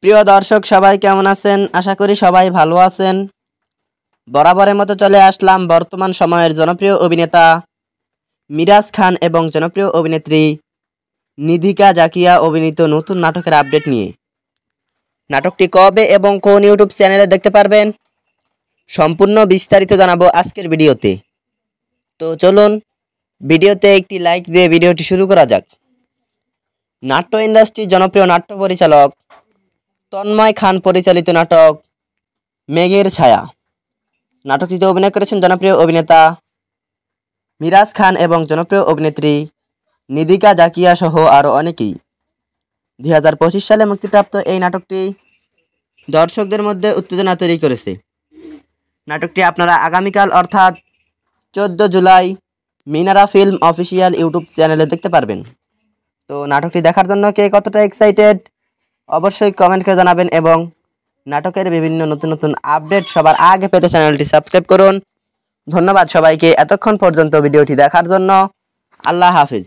প্রিয় দর্শক সবাই কেমন আছেন? আশা করি সবাই ভালো আছেন। বরাবরের মতো চলে আসলাম বর্তমান সময়ের জনপ্রিয় অভিনেতা মিরাজ খান এবং জনপ্রিয় অভিনেত্রী নিধিকা জাকিয়া অভিনীত নতুন নাটকের আপডেট নিয়ে। নাটকটি কবে এবং কোন ইউটিউব চ্যানেলে দেখতে পারবেন সম্পূর্ণ বিস্তারিত জানাবো আজকের ভিডিওতে। তো চলুন ভিডিওতে একটি লাইক দিয়ে ভিডিওটি শুরু করা যাক। নাট্য ইন্ডাস্ট্রির জনপ্রিয় নাট্য পরিচালক তন্ময় খান পরিচালিত নাটক মেঘের ছায়া। নাটকটিতে অভিনয় করেছেন জনপ্রিয় অভিনেতা মিরাজ খান এবং জনপ্রিয় অভিনেত্রী নিধিকা জাকিয়া সহ আরও অনেকেই। 2025 সালে মুক্তিপ্রাপ্ত এই নাটকটি দর্শকদের মধ্যে উত্তেজনা তৈরি করেছে। নাটকটি আপনারা আগামীকাল অর্থাৎ 14 July Minara film official YouTube চ্যানেলে দেখতে পারবেন। তো নাটকটি দেখার জন্য কে কতটা এক্সাইটেড অবশ্যই কমেন্ট করে জানাবেন এবং নাটকের বিভিন্ন নতুন নতুন আপডেট সবার আগে পেতে চ্যানেলটি সাবস্ক্রাইব করুন। ধন্যবাদ সবাইকে এতক্ষণ পর্যন্ত ভিডিওটি দেখার জন্য। আল্লাহ হাফিজ।